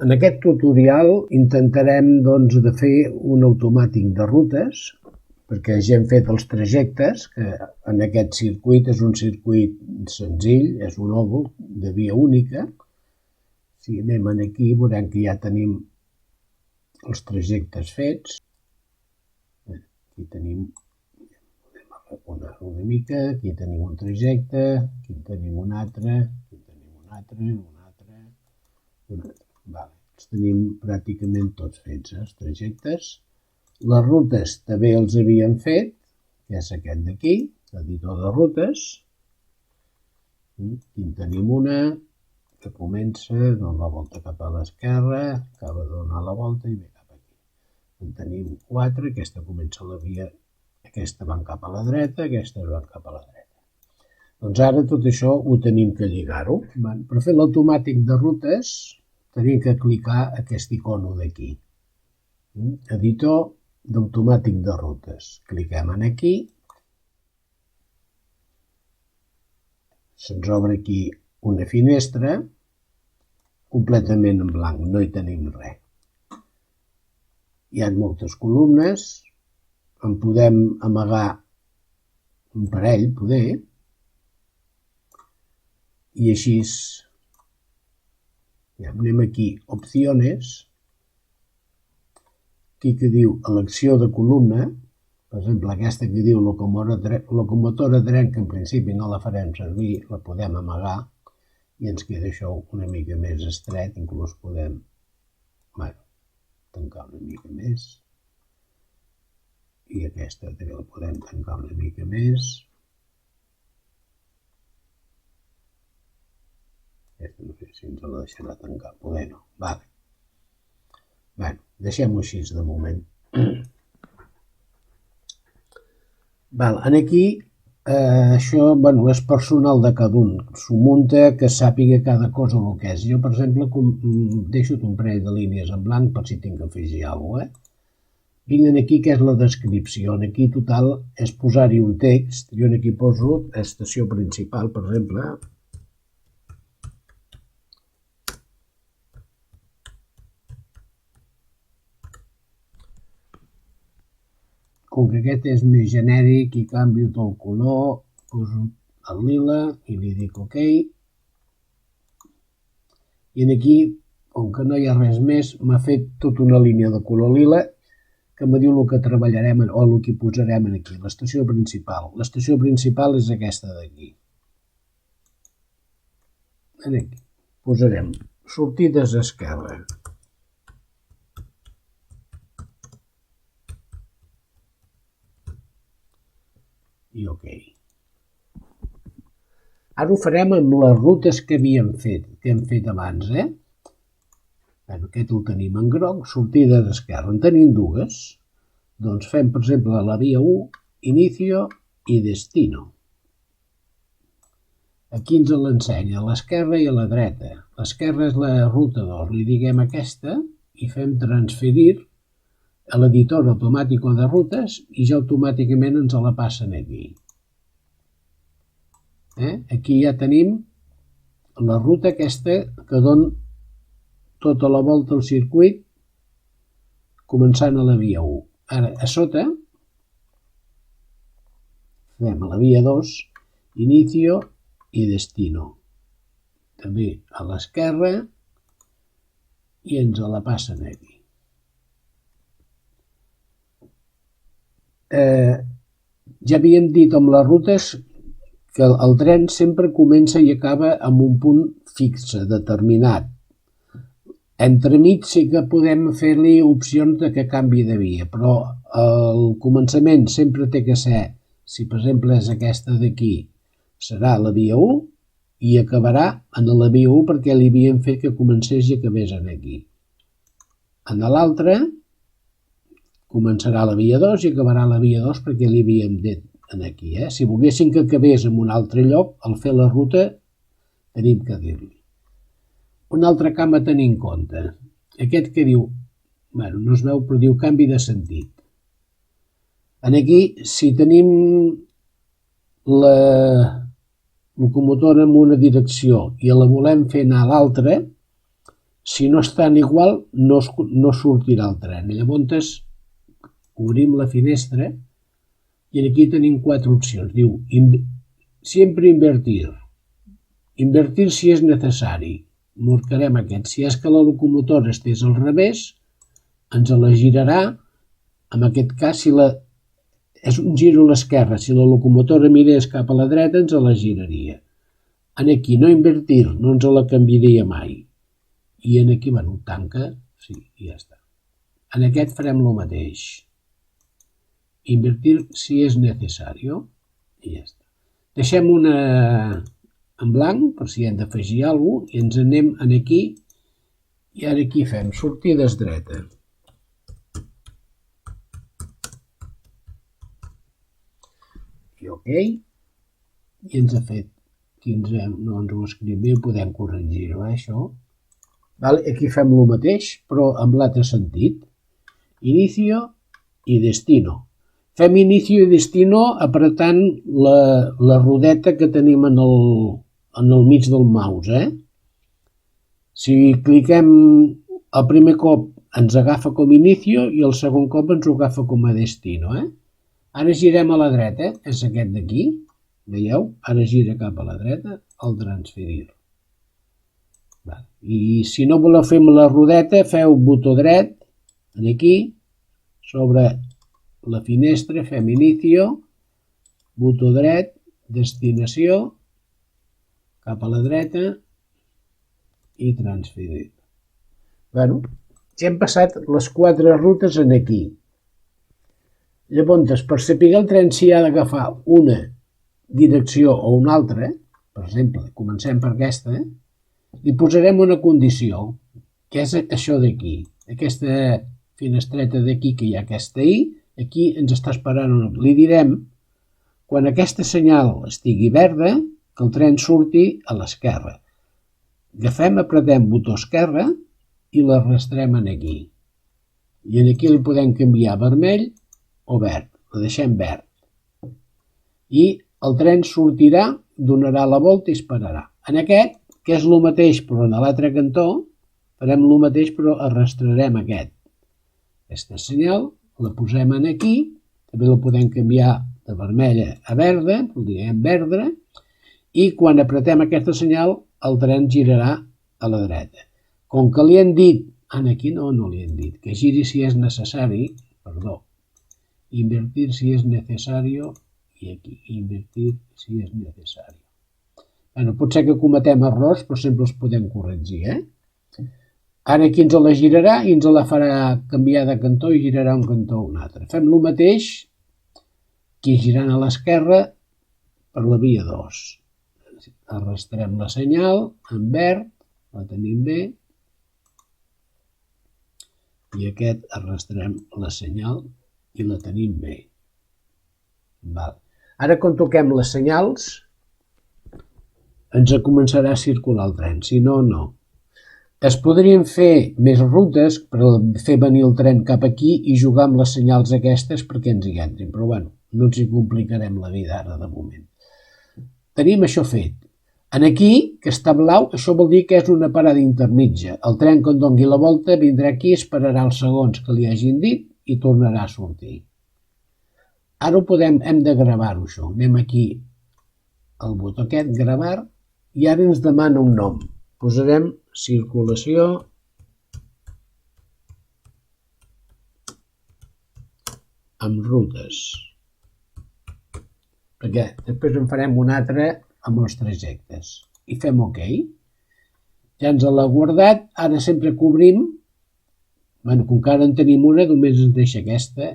En aquest tutorial intentarem de fer un automàtic de rutes, perquè ja hem fet els trajectes, que en aquest circuit és un circuit senzill, és un òvul de via única. Si anem aquí veurem que ja tenim els trajectes fets. Aquí tenim, podem arraconar una mica, aquí tenim un trajecte, aquí tenim un altre, aquí tenim un altre, Vale. Els tenim pràcticament tots fets, els trajectes. Les rutes també els havíem fet, que és aquest d'aquí, l'editor de rutes. Aquí en tenim una que comença, dona la volta cap a l'esquerra, acaba de donar la volta i ve cap aquí. En tenim 4, aquesta comença la via, aquesta van cap a la dreta, aquestes van cap a la dreta. Doncs ara tot això ho tenim que lligar-ho. Per fer l'automàtic de rutes tenim que clicar aquest icono d'aquí. Editor d'automàtic de rutes. Cliquem aquí. Se'ns obre aquí una finestra completament en blanc, no hi tenim res. Hi ha moltes columnes, en podem amagar un parell, poder, i així anem aquí, opcions, aquí que diu elecció de columna, per exemple aquesta que diu locomotora tren, que en principi no la farem servir, la podem amagar i ens queda això una mica més estret, inclús podem tancar una mica més i aquesta també la podem tancar una mica més. Aquesta no sé si ens la deixarà tancar, poder no. Vale. Bé, deixem-ho així de moment. Aquí, això és personal de cada un. S'ho munta, que sàpiga cada cosa el que és. Jo, per exemple, deixo un parell de línies en blanc per si tinc que afegir alguna cosa. Vinc aquí, que és la descripció. Aquí, total, és posar-hi un text. Jo aquí poso estació principal, per exemple. Com que aquest és més genèric i canvio tot el color, poso el lila i li dic OK. I aquí, com que no hi ha res més, m'ha fet tota una línia de color lila que me diu el que treballarem o el que posarem aquí, l'estació principal. L'estació principal és aquesta d'aquí. Aquí posarem sortides a esquerra. I OK. Ara ho farem amb les rutes que hem fet abans. Aquest el tenim en groc, sortida d'esquerra. En tenim dues. Doncs fem, per exemple, la via 1, inicio i destino. Aquí ens l'ensenya a l'esquerra i a la dreta. L'esquerra és la ruta 2. Li diguem aquesta i fem transferir a l'editor automàtic de rutes i ja automàticament ens la passen aquí. Aquí ja tenim la ruta aquesta que dona tota la volta al circuit començant a la via 1. Ara, a sota, fem a la via 2, inicio i destino. També a l'esquerra i ens la passen aquí. Ja havíem dit amb les rutes que el tren sempre comença i acaba amb un punt fixe, determinat. Entremig sí que podem fer-li opcions de que canvi de via, però el començament sempre té que ser, si per exemple és aquesta d'aquí, serà la via 1 i acabarà en la via 1 perquè li havíem fet que comencés i acabés aquí. En l'altra començarà la via 2 i acabarà la via 2 perquè li havíem dit aquí. Si volguéssim que acabés en un altre lloc, al fer la ruta tenim que dir-li. Un altre camp a tenir en compte. Aquest que diu, no es veu, però diu canvi de sentit. Aquí, si tenim la locomotora en una direcció i la volem fer anar a l'altra, Si no estan igual, no sortirà el tren. Llavors, obrim la finestra i aquí tenim 4 opcions. Diu, sempre invertir. Invertir si és necessari. Marcarem aquest. Si és que la locomotora estés al revés, ens la girarà. En aquest cas, si és un giro a l'esquerra. Si la locomotora mirés cap a la dreta, ens la giraria. Aquí, no invertir, no ens la canviaria mai. I aquí, bueno, tanca, sí, i ja està. En aquest farem el mateix. Invertir si és necessari, i ja està. Deixem una en blanc, per si hem d'afegir alguna cosa, i ens anem aquí, i ara aquí fem sortides dreta. I ok, i ens ha fet 15, no ens ho escriu bé, podem corregir-ho, això. Aquí fem el mateix, però amb l'altre sentit. Inicio i destino. Fem inicio i destino apretant la rodeta que tenim en el mig del mouse. Si cliquem el primer cop ens agafa com inicio i el segon cop ens ho agafa com a destino. Ara girem a la dreta, és aquest d'aquí, veieu? Ara gira cap a la dreta, el transferir. I si no voleu fer amb la rodeta, feu botó dret, aquí, sobre la finestra, fem inicio, botó dret, destinació, cap a la dreta i transferir. Bueno, ja hem passat les 4 rutes aquí. Llavors, per saber el tren si ha d'agafar una direcció o una altra, per exemple, comencem per aquesta, li posarem una condició, que és això d'aquí. Aquesta finestreta d'aquí, que hi ha aquesta I, aquí ens està esperant una. Li direm, quan aquesta senyal estigui verda, que el tren surti a l'esquerra. Agafem, apretem botó esquerra i l'arrastrem aquí. I aquí li podem canviar vermell o verd. La deixem verd. I el tren sortirà, donarà la volta i esperarà. En aquest, que és el mateix però en l'altre cantó, farem el mateix però arrastrarem aquesta senyal, la posem aquí, també la podem canviar de vermella a verda, ho diem verdre, i quan apretem aquesta senyal el tren girarà a la dreta. Com que li hem dit, aquí no li hem dit, que giri si és necessari, invertir si és necessari, i aquí, invertir si és necessari. Potser que cometem errors, però sempre els podem corregir. Ara aquí ens la girarà i ens la farà canviar de cantó i girarà un cantó o un altre. Fem el mateix, aquí girant a l'esquerra per la via 2. Arrastrem la senyal en verd, la tenim bé, i aquest arrastrem la senyal i la tenim bé. Ara quan toquem les senyals ens començarà a circular el tren, si no, no. Es podrien fer més rutes per fer venir el tren cap aquí i jugar amb les senyals aquestes perquè ens hi entrin, però bueno, no ens hi complicarem la vida ara de moment. Tenim això fet. Aquí, que està blau, això vol dir que és una parada intermitja. El tren quan doni la volta vindrà aquí, esperarà els segons que li hagin dit i tornarà a sortir. Ara hem de gravar-ho això. Anem aquí al botó aquest, gravar, i ara ens demana un nom. Posarem circulació amb rutes. Perquè després en farem un altre amb els trajectes. I fem OK. Ja ens l'ha guardat. Ara sempre cobrim. Com que ara en tenim una, només ens deixa aquesta.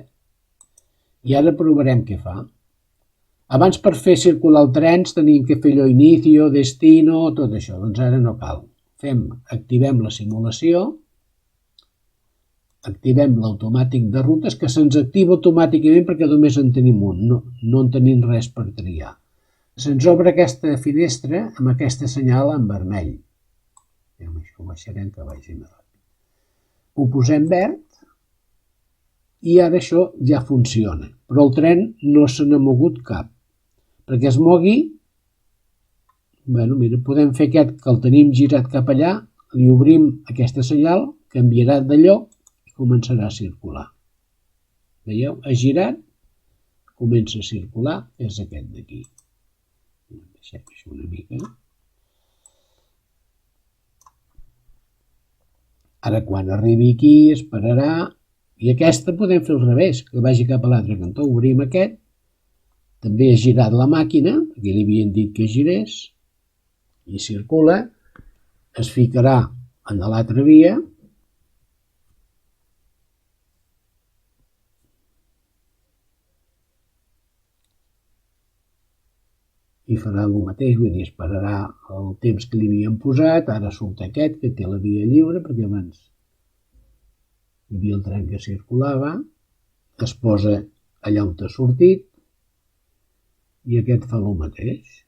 I ara provarem què fa. Abans per fer circular el tren tenim que fer allò inicio, destino, tot això. Doncs ara no cal. Activem la simulació, activem l'automàtic de rutes, que se'ns activa automàticament perquè només en tenim un, no en tenim res per triar. Se'ns obre aquesta finestra amb aquesta senyal en vermell. Això ho baixarem que vagi més ràpid. Ho posem verd i ara això ja funciona. Però el tren no se n'ha mogut cap. Perquè es mogui, mira, podem fer aquest que el tenim girat cap allà, li obrim aquesta senyal, canviarà de lloc i començarà a circular. Veieu? Ha girat, comença a circular, és aquest d'aquí. Deixem això una mica. Ara quan arribi aquí esperarà, i aquesta podem fer al revés, que vagi cap a l'altre cantó. Obrim aquest, també ha girat la màquina, aquí li havien dit que girés, i circula, es ficarà en l'altra via, i farà el mateix, vull dir, esperarà el temps que li havien posat, ara surt aquest que té la via lliure, perquè abans hi havia el tren que circulava, es posa allà on ha sortit, i aquest fa el mateix.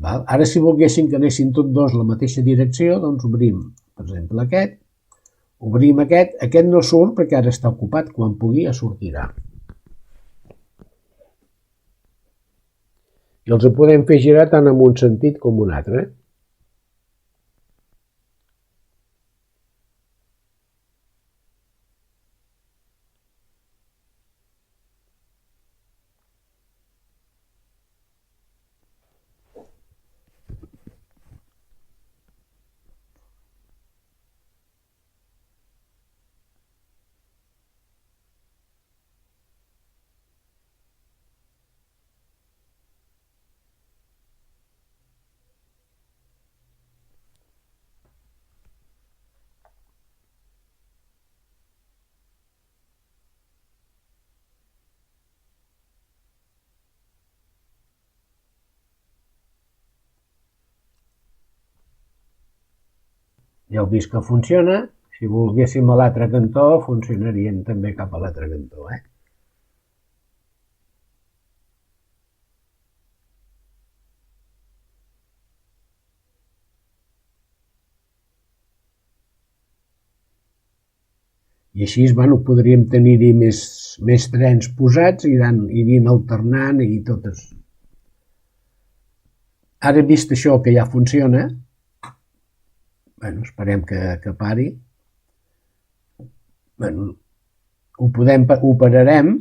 Val? Ara, si volguéssim que anessin tots dos la mateixa direcció, doncs obrim, per exemple, aquest no surt perquè ara està ocupat, quan pugui ja sortirà. I els podem fer girar tant en un sentit com un altre. Ja heu vist que funciona. Si volguéssim a l'altre cantó, funcionarien també cap a l'altre cantó. I així, bueno, podríem tenir-hi més trens posats, irien alternant i totes. Ara, vist això que ja funciona, bueno, esperem que pari. Bueno, ho pararem